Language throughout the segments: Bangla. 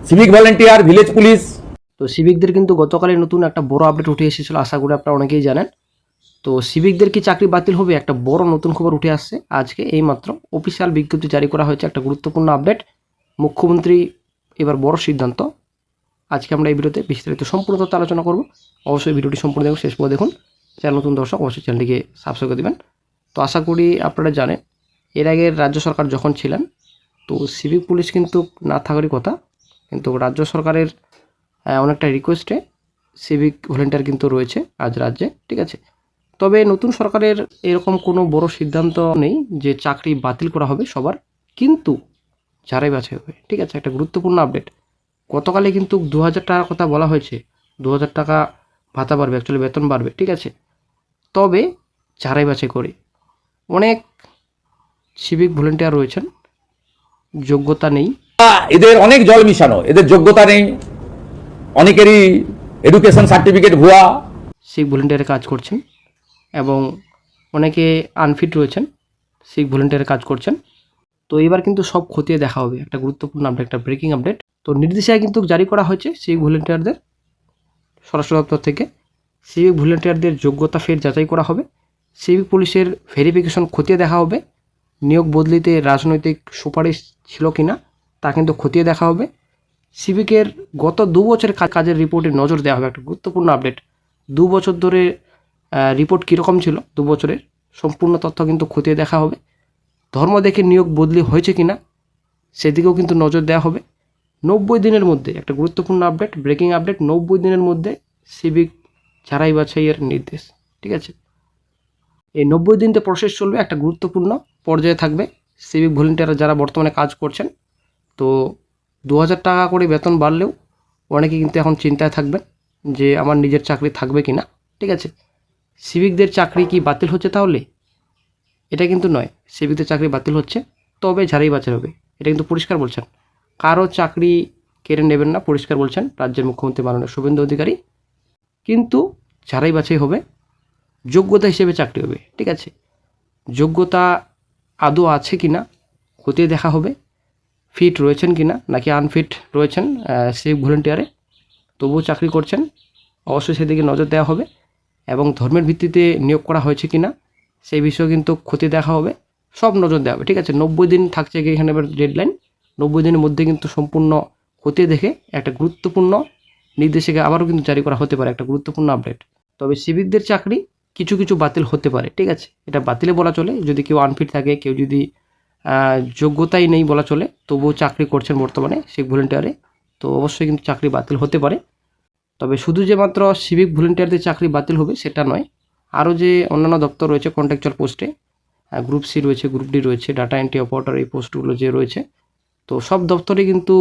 Civic volunteer, village police. তো সিভিকদের কিন্তু গতকালে নতুন একটা বড় আপডেট উঠে এসেছিল, আশা করি আপনারা অনেকেই জানেন। তো সিভিকদের কি চাকরি বাতিল হবে, একটা বড় নতুন খবর উঠে আসছে আজকে এইমাত্র অফিসিয়াল বিজ্ঞপ্তি জারি করা হয়েছে, একটা গুরুত্বপূর্ণ আপডেট। মুখ্যমন্ত্রী এবার বড় সিদ্ধান্ত। আজকে আমরা এই ভিডিওতে বিস্তারিত সম্পূর্ণ তথ্য আলোচনা করব। অবশ্যই ভিডিওটি সম্পূর্ণ দেখুন, শেষ পর্যন্ত দেখুন। চ্যানেল নতুন দর্শক অবশ্যই চ্যানেলটিকে সাবস্ক্রাইব করে দেবেন। তো আশা করি আপনারা জানেন এর আগের রাজ্য সরকার যখন ছিলেন তো সিভিক পুলিশ কিন্তু না থাকারই কথা, কিন্তু রাজ্য সরকারের অনেকটা রিকোয়েস্টে সিভিক ভলেন্টিয়ার কিন্তু রয়েছে আজ রাজ্যে, ঠিক আছে। তবে নতুন সরকারের এরকম কোনো বড় সিদ্ধান্ত নেই যে চাকরি বাতিল করা হবে সবার, কিন্তু যারাই বাছাই হবে, ঠিক আছে। একটা গুরুত্বপূর্ণ আপডেট, গতকালে কিন্তু 2000 টাকার কথা বলা হয়েছে, 2000 টাকা ভাতা বাড়বে, অ্যাকচুয়ালি বেতন বাড়বে, ঠিক আছে। তবে যারাই বাছাই করে অনেক সিভিক ভলেন্টিয়ার রয়েছেন যোগ্যতা নেই, এদের অনেক জল মিশানো, এদের যোগ্যতা নেই, অনেকেরই এডুকেশন সার্টিফিকেট ভুয়া। সিভিক ভলেন্টিয়ারে কাজ করছেন এবং অনেকে আনফিট রয়েছেন, সিভিক ভলেন্টিয়ারে কাজ করছেন। তো এবার কিন্তু সব খতিয়ে দেখা হবে, একটা গুরুত্বপূর্ণ আপডেট, একটা ব্রেকিং আপডেট। তো নির্দেশিকা কিন্তু জারি করা হয়েছে সিভিক ভলেন্টিয়ারদের স্বরাষ্ট্র দপ্তর থেকে। সিভিক ভলেন্টিয়ারদের যোগ্যতা ফের যাচাই করা হবে, সিভিক পুলিশের ভেরিফিকেশন খতিয়ে দেখা হবে, নিয়োগ বদলিতে রাজনৈতিক সুপারিশ ছিল কিনা তা কিন্তু খতিয়ে দেখা হবে। সিভিকের গত 2 বছরের কাজের রিপোর্টে নজর দেওয়া হবে, একটা গুরুত্বপূর্ণ আপডেট। 2 বছর ধরে রিপোর্ট কীরকম ছিল 2 বছরের সম্পূর্ণ তথ্য কিন্তু খতিয়ে দেখা হবে। ধর্ম দেখে নিয়োগ বদলি হয়েছে কিনা সেদিকেও কিন্তু নজর দেওয়া হবে। 90 দিনের মধ্যে, একটা গুরুত্বপূর্ণ আপডেট, ব্রেকিং আপডেট, 90 দিনের মধ্যে সিভিক যাচাই বাছাইয়ের নির্দেশ, ঠিক আছে। এই 90 দিনতে প্রসেস চলবে, একটা গুরুত্বপূর্ণ পর্যায়ে থাকবে। সিভিক ভলেন্টিয়ার যারা বর্তমানে কাজ করছেন, তো 2000 টাকা করে বেতন বাড়লেও অনেকে কিন্তু এখন চিন্তায় থাকবেন যে আমার নিজের চাকরি থাকবে কি না, ঠিক আছে। সিভিকদের চাকরি কি বাতিল হচ্ছে তাহলে? এটা কিন্তু নয়, সিভিকদের চাকরি বাতিল হচ্ছে, তবে যারাই বাছাই হবে, এটা কিন্তু পরিষ্কার বলছেন। কারো চাকরি কেড়ে নেবেন না, পরিষ্কার বলছেন রাজ্যের মুখ্যমন্ত্রী মাননীয় শুভেন্দু অধিকারী। কিন্তু যারাই বাছাই হবে যোগ্যতা হিসেবে চাকরি হবে, ঠিক আছে। যোগ্যতা আদৌ আছে কি না খতিয়ে দেখা হবে, ফিট রয়েছেন কি না, নাকি আনফিট রয়েছেন সিভিক ভলেন্টিয়ারে তবুও চাকরি করছেন, অবশ্যই সেদিকে নজর দেওয়া হবে। এবং ধর্মের ভিত্তিতে নিয়োগ করা হয়েছে কি না সেই বিষয়ে কিন্তু খতিয়ে দেখা হবে, সব নজর দেওয়া হবে, ঠিক আছে। 90 দিন থাকছে এখানে এবার ডেডলাইন, 90 দিনের মধ্যে কিন্তু সম্পূর্ণ খতিয়ে দেখে একটা গুরুত্বপূর্ণ নির্দেশিকা আবারও কিন্তু জারি করা হতে পারে, একটা গুরুত্বপূর্ণ আপডেট। তবে সিভিকদের চাকরি কিছু কিছু বাতিল হতে পারে, ঠিক আছে। এটা বাতিলে বলা চলে, যদি কেউ আনফিট থাকে, কেউ যদি যোগ্যতাই নেই বলা চলে, তবুও চাকরি করছেন বর্তমানে সিভিক ভলেন্টিয়ারে, তো অবশ্যই কিন্তু চাকরি বাতিল হতে পারে। তবে শুধু যে মাত্র সিভিক ভলেন্টিয়ারদের চাকরি বাতিল হবে সেটা নয়, আরও যে অন্যান্য দপ্তর রয়েছে কন্ট্রাকচুয়াল পোস্টে, গ্রুপ সি রয়েছে, গ্রুপ ডি রয়েছে, ডাটা এন্ট্রি অপারেটর, এই পোস্টগুলো যে রয়েছে, তো সব দপ্তরে কিন্তু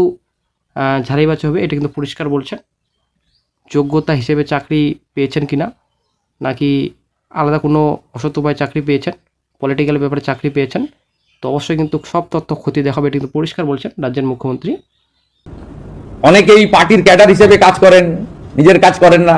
ঝাড়াই বাছাই হবে, এটা কিন্তু পরিষ্কার বলছেন। যোগ্যতা হিসেবে চাকরি পেয়েছেন কিনা, নাকি আলাদা কোনো অসৎ উপায়ে চাকরি পেয়েছেন, পলিটিক্যাল ব্যাপারে চাকরি পেয়েছেন, তো অবশ্যই কিন্তু সব তথ্য খতিয়ে দেখা হবে, এটা কিন্তু পরিষ্কার বলছেন রাজ্যের মুখ্যমন্ত্রী। অনেকেই পার্টির ক্যাডার হিসেবে কাজ করেন, নিজের কাজ করেন না,